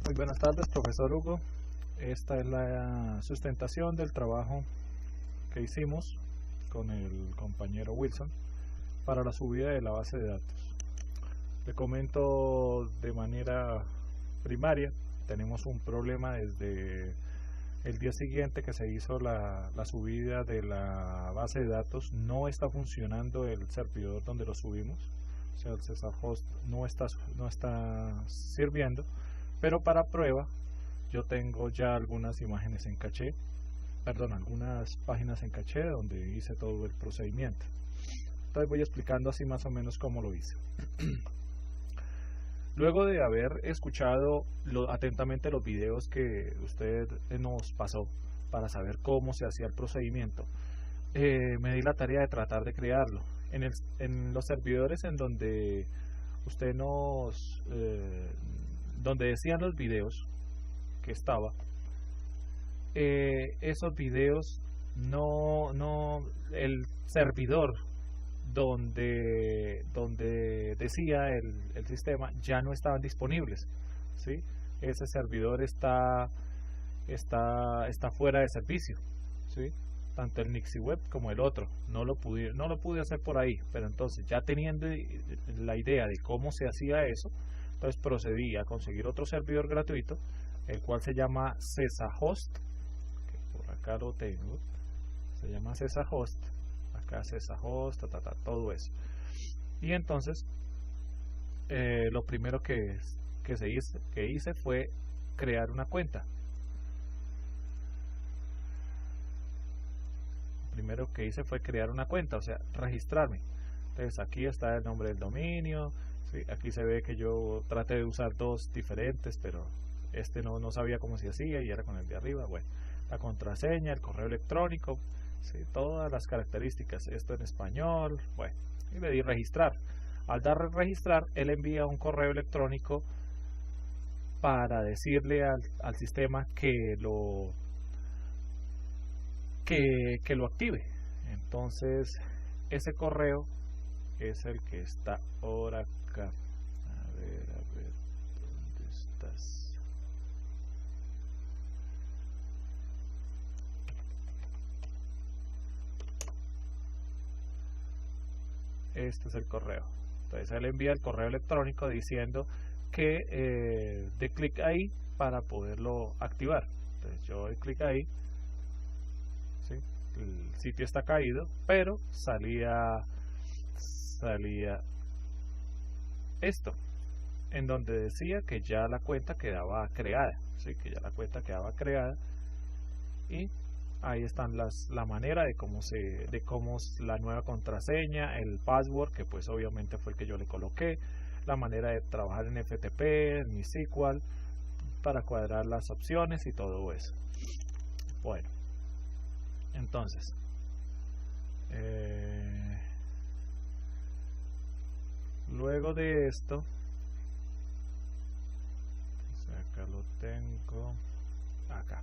Muy buenas tardes, profesor Hugo. Esta es la sustentación del trabajo que hicimos con el compañero Wilson para la subida de la base de datos. Le comento de manera primaria, tenemos un problema desde el día siguiente que se hizo la subida de la base de datos. No está funcionando el servidor donde lo subimos, o sea, el Cesar Host no está sirviendo. Pero para prueba yo tengo ya algunas imágenes en caché, algunas páginas en caché donde hice todo el procedimiento. Entonces voy explicando así más o menos cómo lo hice. Luego de haber escuchado atentamente los videos que usted nos pasó para saber cómo se hacía el procedimiento, me di la tarea de tratar de crearlo. En los servidores en donde usted donde decían los videos que estaba, esos videos el servidor donde decía el sistema ya no estaban disponibles, ¿sí? Ese servidor está fuera de servicio, ¿sí? Tanto el Nixie Web como el otro no lo pude hacer por ahí, pero entonces ya teniendo la idea de cómo se hacía eso, entonces procedí a conseguir otro servidor gratuito, el cual se llama CesaHost, que por acá lo tengo, se llama CesaHost, acá CesaHost, todo eso. Y entonces lo primero que hice fue crear una cuenta. Primero que hice fue crear una cuenta, o sea, registrarme. Entonces aquí está el nombre del dominio, ¿sí? Aquí se ve que yo traté de usar dos diferentes, pero no sabía cómo se hacía y era con el de arriba. Bueno, la contraseña, el correo electrónico, ¿sí? Todas las características, esto en español. Bueno, y le di registrar. Al dar registrar, él envía un correo electrónico para decirle al sistema que lo active. Entonces ese correo es el que está ahora acá. A ver, ¿dónde estás? Este es el correo. Entonces él envía el correo electrónico diciendo que dé clic ahí para poderlo activar. Entonces yo doy clic ahí, ¿sí? El sitio está caído, pero salía esto, en donde decía que ya la cuenta quedaba creada, ¿sí? Que ya la cuenta quedaba creada, y ahí están la manera de cómo la nueva contraseña, el password, que pues obviamente fue el que yo le coloqué, la manera de trabajar en FTP, en MySQL, para cuadrar las opciones y todo eso. Bueno, entonces luego de esto, acá lo tengo, acá.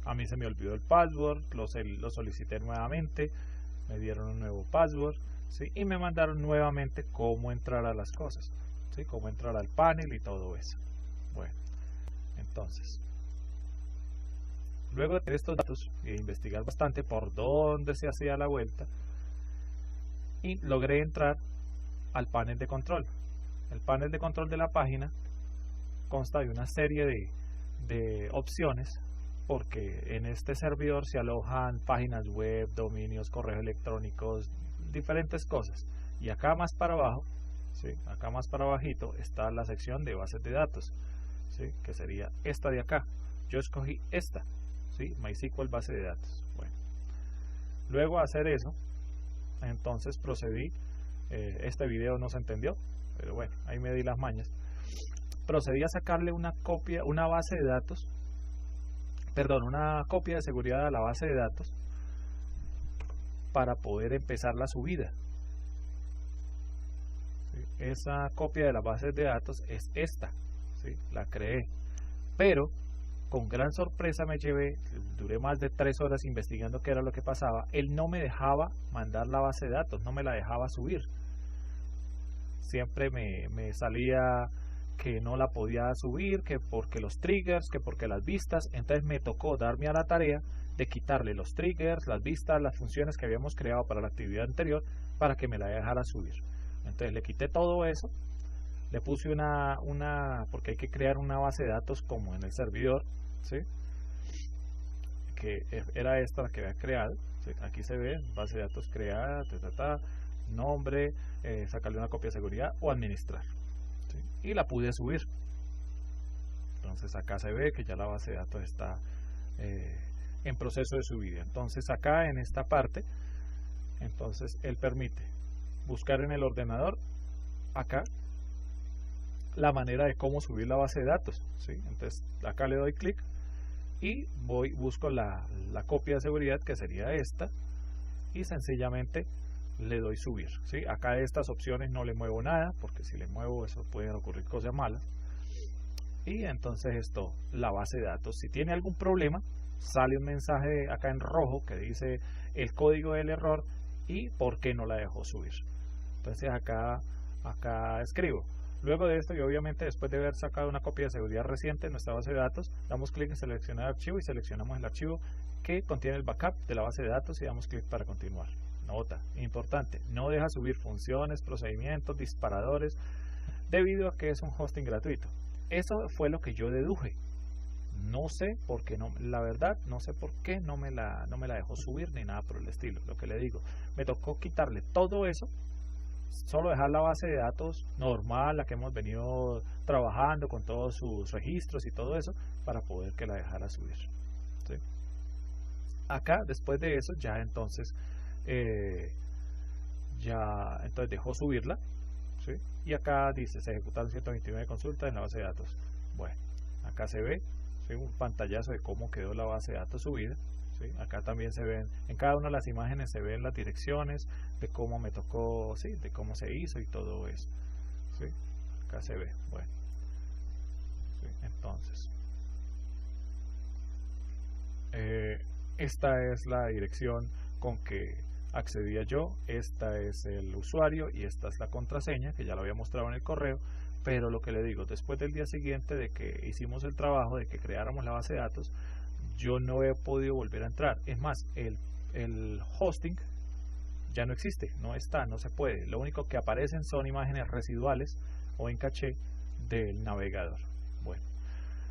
A mí se me olvidó el password, lo solicité nuevamente, me dieron un nuevo password, ¿sí? Y me mandaron nuevamente cómo entrar a las cosas, ¿sí? Cómo entrar al panel y todo eso. Bueno, entonces, luego de tener estos datos y de investigar bastante por dónde se hacía la vuelta, y logré entrar al panel de control. El panel de control de la página consta de una serie de opciones, porque en este servidor se alojan páginas web, dominios, correos electrónicos, diferentes cosas. Y acá más para abajo, ¿sí? Acá más para abajito está la sección de bases de datos, ¿sí? Que sería esta de acá. Yo escogí esta, ¿sí? MySQL base de datos. Bueno, luego de hacer eso, entonces procedí, este video no se entendió, pero bueno, ahí me di las mañas. Procedí a sacarle una copia de seguridad a la base de datos para poder empezar la subida. ¿Sí? Esa copia de la base de datos es esta, ¿sí? La creé, pero con gran sorpresa duré más de 3 horas investigando qué era lo que pasaba. Él no me dejaba mandar la base de datos, no me la dejaba subir. Siempre me salía que no la podía subir, que porque los triggers, que porque las vistas. Entonces me tocó darme a la tarea de quitarle los triggers, las vistas, las funciones que habíamos creado para la actividad anterior para que me la dejara subir. Entonces le quité todo eso, le puse porque hay que crear una base de datos como en el servidor, ¿sí? Que era esta la que había creado. ¿Sí? Aquí se ve base de datos creada, nombre, sacarle una copia de seguridad o administrar, ¿sí? Y la pude subir. Entonces acá se ve que ya la base de datos está en proceso de subida. Entonces acá en esta parte, entonces él permite buscar en el ordenador acá la manera de cómo subir la base de datos, ¿sí? Entonces acá le doy clic y busco la copia de seguridad, que sería esta, y sencillamente le doy subir, ¿sí? Acá de estas opciones no le muevo nada, porque si le muevo eso pueden ocurrir cosas malas. Y entonces esto, la base de datos, si tiene algún problema, sale un mensaje acá en rojo que dice el código del error y por qué no la dejó subir. Entonces acá escribo. Luego de esto, y obviamente después de haber sacado una copia de seguridad reciente en nuestra base de datos, damos clic en seleccionar archivo y seleccionamos el archivo que contiene el backup de la base de datos y damos clic para continuar. Nota, importante, no deja subir funciones, procedimientos, disparadores, debido a que es un hosting gratuito. Eso fue lo que yo deduje. No sé por qué no, la verdad, no sé por qué no me la dejó subir ni nada por el estilo. Lo que le digo, me tocó quitarle todo eso, solo dejar la base de datos normal, la que hemos venido trabajando con todos sus registros y todo eso, para poder que la dejara subir, ¿sí? Acá después de eso ya entonces dejó subirla, ¿sí? Y acá dice se ejecutaron 129 consultas en la base de datos. Bueno, acá se ve, ¿sí?, un pantallazo de cómo quedó la base de datos subida, ¿sí? Acá también se ven, en cada una de las imágenes se ven las direcciones de cómo me tocó, ¿sí?, de cómo se hizo y todo eso, ¿sí? Acá se ve. Bueno, ¿sí? Entonces esta es la dirección con que accedía yo, esta es el usuario y esta es la contraseña, que ya lo había mostrado en el correo. Pero lo que le digo, después del día siguiente de que hicimos el trabajo, de que creáramos la base de datos, yo no he podido volver a entrar. Es más, el hosting ya no existe, no está, no se puede. Lo único que aparecen son imágenes residuales o en caché del navegador. Bueno,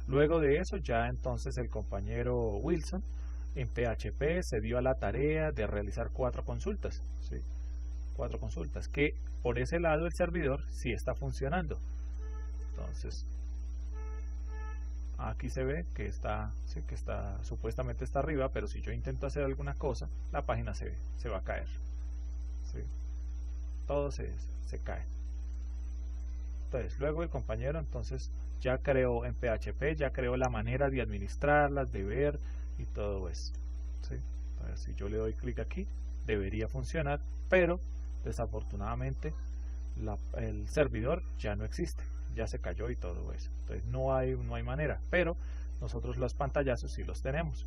luego de eso ya entonces el compañero Wilson en PHP se dio a la tarea de realizar 4 consultas, ¿sí? 4 consultas, que por ese lado el servidor sí está funcionando. Entonces aquí se ve que está, ¿sí?, que está, supuestamente está arriba, pero si yo intento hacer alguna cosa, la página se va a caer, ¿sí? Todo se cae. Entonces luego el compañero entonces ya creó en PHP, ya creó la manera de administrarlas, de ver y todo eso, ¿sí? Entonces si yo le doy clic aquí, debería funcionar, pero desafortunadamente el servidor ya no existe, ya se cayó y todo eso. Entonces no hay manera, pero nosotros los pantallazos sí los tenemos,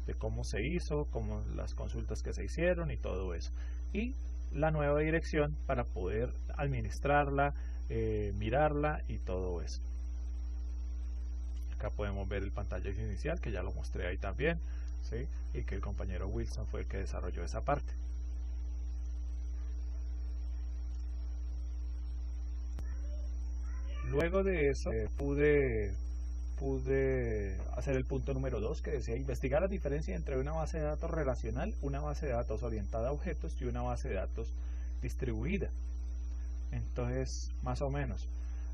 de cómo se hizo, cómo las consultas que se hicieron y todo eso, y la nueva dirección para poder administrarla, mirarla y todo eso. Acá podemos ver el pantallazo inicial, que ya lo mostré ahí también, ¿sí?, y que el compañero Wilson fue el que desarrolló esa parte. Luego de eso pude hacer el punto número 2, que decía investigar la diferencia entre una base de datos relacional, una base de datos orientada a objetos y una base de datos distribuida. Entonces, más o menos,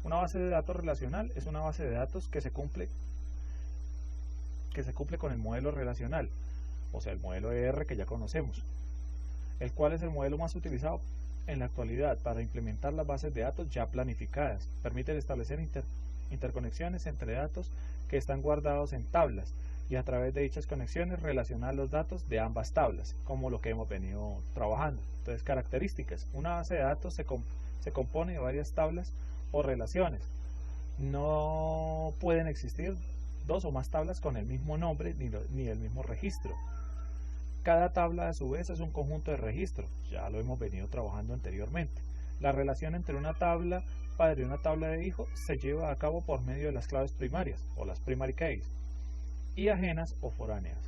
una base de datos relacional es una base de datos que se cumple con el modelo relacional, o sea, el modelo ER que ya conocemos, el cual es el modelo más utilizado en la actualidad para implementar las bases de datos ya planificadas. Permite establecer interconexiones entre datos que están guardados en tablas y a través de dichas conexiones relacionar los datos de ambas tablas, como lo que hemos venido trabajando. Entonces, características. Una base de datos se compone de varias tablas o relaciones. No pueden existir 2 o más tablas con el mismo nombre ni el mismo registro. Cada tabla a su vez es un conjunto de registros, ya lo hemos venido trabajando anteriormente. La relación entre una tabla padre y una tabla de hijo se lleva a cabo por medio de las claves primarias o las primary keys y ajenas o foráneas.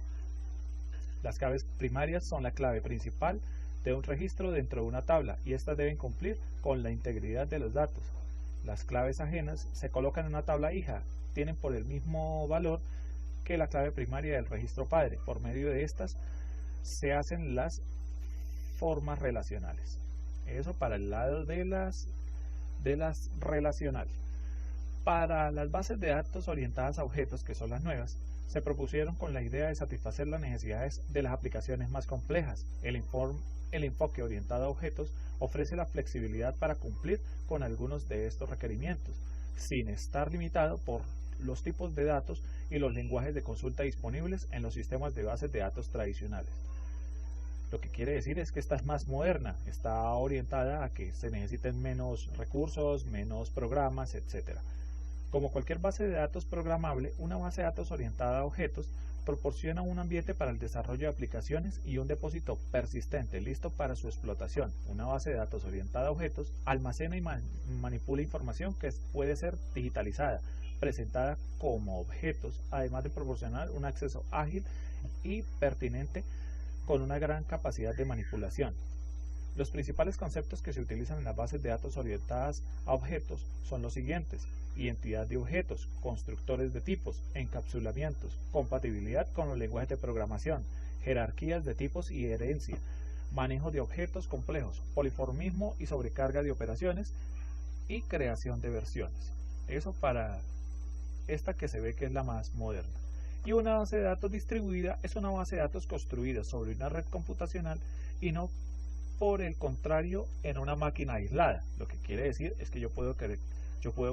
Las claves primarias son la clave principal de un registro dentro de una tabla y estas deben cumplir con la integridad de los datos. Las claves ajenas se colocan en una tabla hija, tienen por el mismo valor que la clave primaria del registro padre. Por medio de estas se hacen las formas relacionales. Eso para el lado de las relacionales. Para las bases de datos orientadas a objetos, que son las nuevas, se propusieron con la idea de satisfacer las necesidades de las aplicaciones más complejas. El enfoque orientado a objetos ofrece la flexibilidad para cumplir con algunos de estos requerimientos, sin estar limitado por los tipos de datos y los lenguajes de consulta disponibles en los sistemas de bases de datos tradicionales. Lo que quiere decir es que esta es más moderna, está orientada a que se necesiten menos recursos, menos programas, etc. Como cualquier base de datos programable, una base de datos orientada a objetos proporciona un ambiente para el desarrollo de aplicaciones y un depósito persistente listo para su explotación. Una base de datos orientada a objetos almacena y manipula información que puede ser digitalizada, presentada como objetos, además de proporcionar un acceso ágil y pertinente con una gran capacidad de manipulación. Los principales conceptos que se utilizan en las bases de datos orientadas a objetos son los siguientes: identidad de objetos, constructores de tipos, encapsulamientos, compatibilidad con los lenguajes de programación, jerarquías de tipos y herencia, manejo de objetos complejos, poliformismo y sobrecarga de operaciones y creación de versiones. Eso para esta que se ve que es la más moderna. Y una base de datos distribuida es una base de datos construida sobre una red computacional y no por el contrario en una máquina aislada. Lo que quiere decir es que yo puedo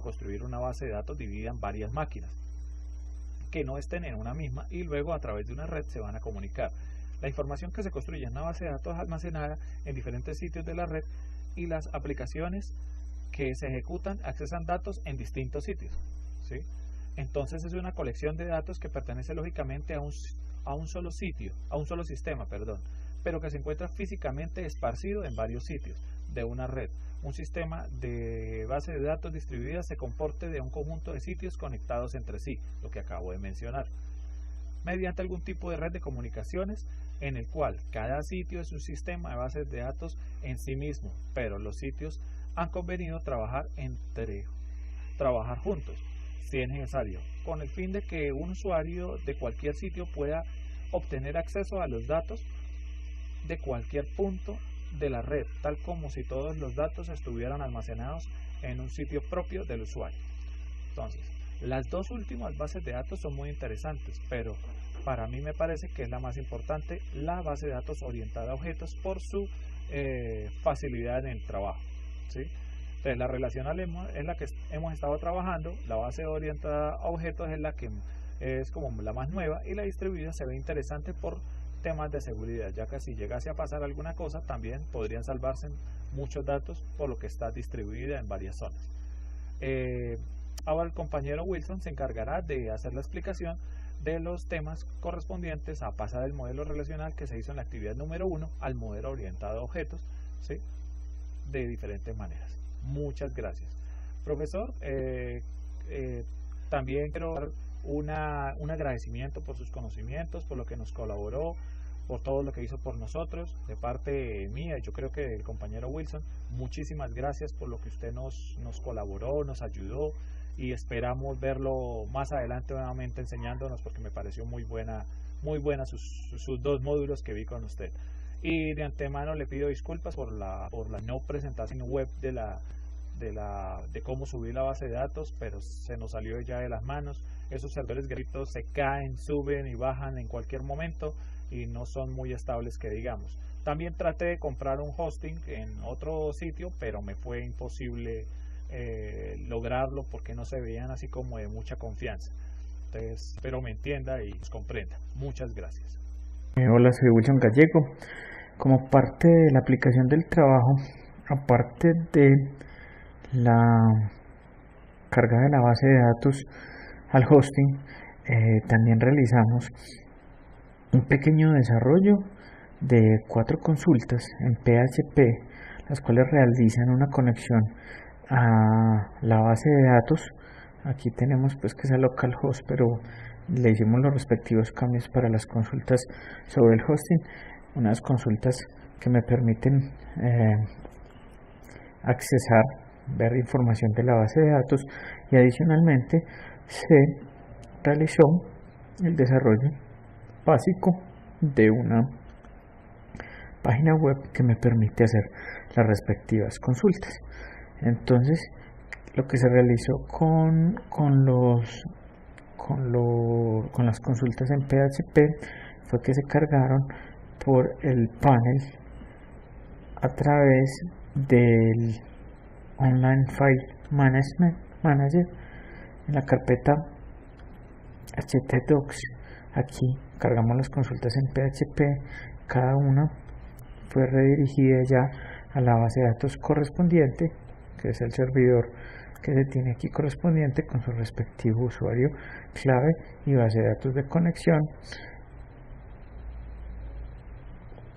construir una base de datos dividida en varias máquinas que no estén en una misma y luego a través de una red se van a comunicar. La información que se construye en una base de datos es almacenada en diferentes sitios de la red y las aplicaciones que se ejecutan accesan datos en distintos sitios, ¿sí? Entonces es una colección de datos que pertenece lógicamente a un solo sistema, pero que se encuentra físicamente esparcido en varios sitios de una red. Un sistema de base de datos distribuida se comporta de un conjunto de sitios conectados entre sí, lo que acabo de mencionar, mediante algún tipo de red de comunicaciones en el cual cada sitio es un sistema de bases de datos en sí mismo, pero los sitios han convenido trabajar juntos, si es necesario, con el fin de que un usuario de cualquier sitio pueda obtener acceso a los datos de cualquier punto de la red, tal como si todos los datos estuvieran almacenados en un sitio propio del usuario. Entonces, las dos últimas bases de datos son muy interesantes, pero para mí me parece que es la más importante, la base de datos orientada a objetos por su facilidad en el trabajo, ¿sí? Entonces, la relacional es la que hemos estado trabajando, la base orientada a objetos es la que es como la más nueva, y la distribuida se ve interesante por temas de seguridad, ya que si llegase a pasar alguna cosa también podrían salvarse muchos datos por lo que está distribuida en varias zonas. Ahora el compañero Wilson se encargará de hacer la explicación de los temas correspondientes a pasar del modelo relacional que se hizo en la actividad número 1 al modelo orientado a objetos, ¿sí? De diferentes maneras. Muchas gracias. Profesor, también quiero dar un agradecimiento por sus conocimientos, por lo que nos colaboró, por todo lo que hizo por nosotros, de parte mía y yo creo que del compañero Wilson. Muchísimas gracias por lo que usted nos colaboró, nos ayudó, y esperamos verlo más adelante nuevamente enseñándonos, porque me pareció muy buena sus dos módulos que vi con usted. Y de antemano le pido disculpas por la no presentación web de cómo subir la base de datos, pero se nos salió ya de las manos. Esos servidores gratuitos se caen, suben y bajan en cualquier momento y no son muy estables, que digamos. También traté de comprar un hosting en otro sitio, pero me fue imposible lograrlo porque no se veían así como de mucha confianza. Entonces, espero me entienda y nos comprenda. Muchas gracias. Hola, soy Wilson Gallego. Como parte de la aplicación del trabajo, aparte de la carga de la base de datos al hosting, también realizamos un pequeño desarrollo de 4 consultas en PHP, las cuales realizan una conexión a la base de datos. Aquí tenemos pues que es el localhost, pero le hicimos los respectivos cambios para las consultas sobre el hosting, unas consultas que me permiten accesar, ver información de la base de datos, y adicionalmente se realizó el desarrollo básico de una página web que me permite hacer las respectivas consultas. Entonces, lo que se realizó con las consultas en PHP fue que se cargaron por el panel a través del Online File Management Manager en la carpeta htdocs. Aquí cargamos las consultas en PHP, cada una fue redirigida ya a la base de datos correspondiente, que es el servidor que se tiene aquí correspondiente con su respectivo usuario, clave y base de datos de conexión.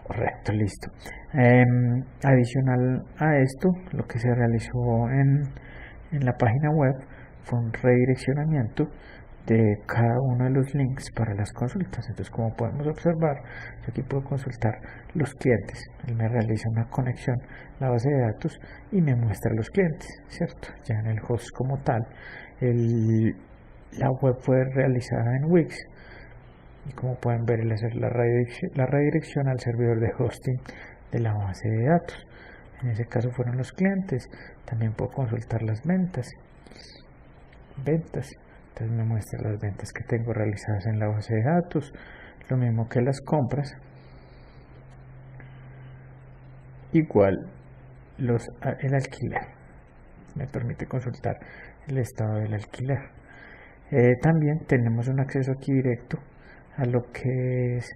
Correcto, listo. Adicional a esto, lo que se realizó en la página web fue un redireccionamiento de cada uno de los links para las consultas. Entonces, como podemos observar, yo aquí puedo consultar los clientes. Él me realiza una conexión a la base de datos y me muestra los clientes, ¿cierto? Ya en el host como tal, la web fue realizada en Wix, y como pueden ver, él hace la redirección al servidor de hosting de la base de datos. En ese caso fueron los clientes. También puedo consultar las ventas. Entonces me muestra las ventas que tengo realizadas en la base de datos, lo mismo que las compras, igual el alquiler, me permite consultar el estado del alquiler. También tenemos un acceso aquí directo a lo que es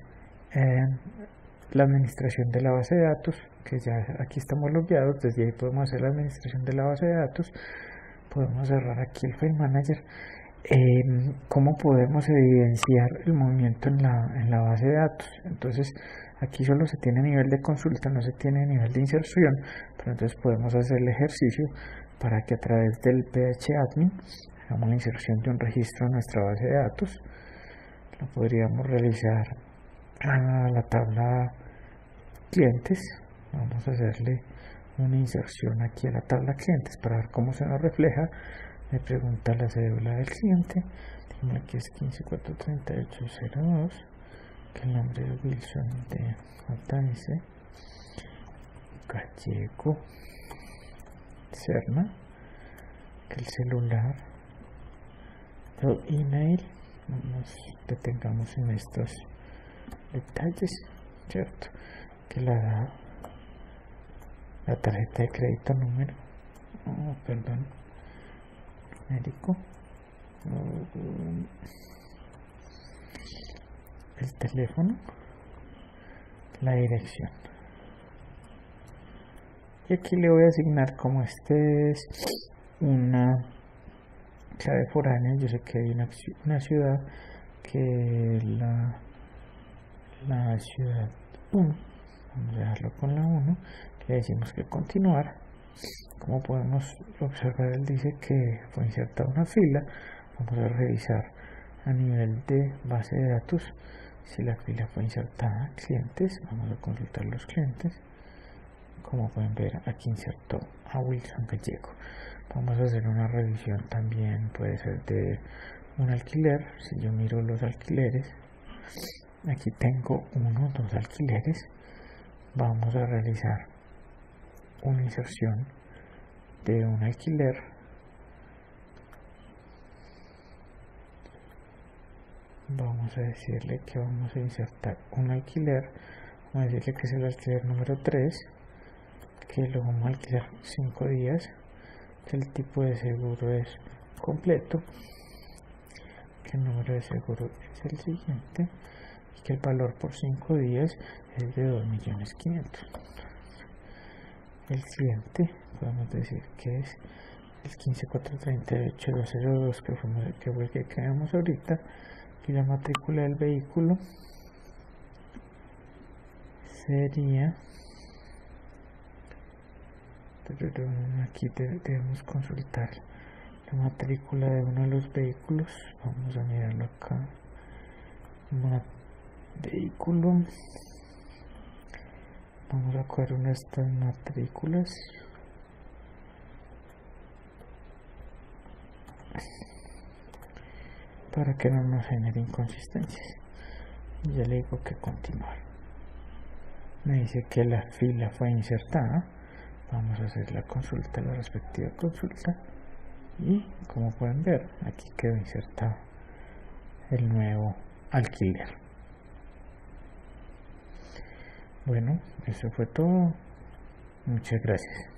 la administración de la base de datos, que ya aquí estamos logueados. Desde ahí podemos hacer la administración de la base de datos. Podemos cerrar aquí el File Manager. ¿Cómo podemos evidenciar el movimiento en la base de datos? Entonces, aquí solo se tiene nivel de consulta, no se tiene nivel de inserción, pero entonces podemos hacer el ejercicio para que a través del phadmin hagamos la inserción de un registro en nuestra base de datos. Lo podríamos realizar a la tabla clientes. Vamos a hacerle una inserción aquí a la tabla clientes para ver cómo se nos refleja. Me pregunta la cédula del cliente, aquí es 1543802, que el nombre de Wilson de JS Gallego Serna, que el celular, el email. Nos detengamos en estos detalles, ¿cierto? Que la tarjeta de crédito número, médico, el teléfono, la dirección. Y aquí le voy a asignar, como este es una clave foránea, yo sé que hay una ciudad que es la ciudad 1, vamos a dejarlo con la 1, le decimos que continuar. Como podemos observar, él dice que fue insertada una fila. Vamos a revisar a nivel de base de datos si la fila fue insertada. Clientes, vamos a consultar los clientes. Como pueden ver, aquí insertó a Wilson Gallego. Vamos a hacer una revisión también, puede ser de un alquiler. Si yo miro los alquileres, aquí tengo 1, 2 alquileres. Vamos a realizar una inserción de un alquiler. Vamos a decirle que vamos a insertar un alquiler. Vamos a decirle que es el alquiler número 3, que lo vamos a alquilar 5 días, que el tipo de seguro es completo, que el número de seguro es el siguiente y que el valor por 5 días es de 2.500.000. El siguiente podemos decir que es el 15438.202, que fue el que creamos ahorita, y la matrícula del vehículo sería Aquí debemos consultar la matrícula de uno de los vehículos. Vamos a mirarlo acá. Vehículo. Vamos a coger una de estas matrículas. Para que no nos genere inconsistencias. Y ya le digo que continuar. Me dice que la fila fue insertada. Vamos a hacer la consulta, la respectiva consulta. Y como pueden ver, aquí quedó insertado el nuevo alquiler. Bueno, eso fue todo. Muchas gracias.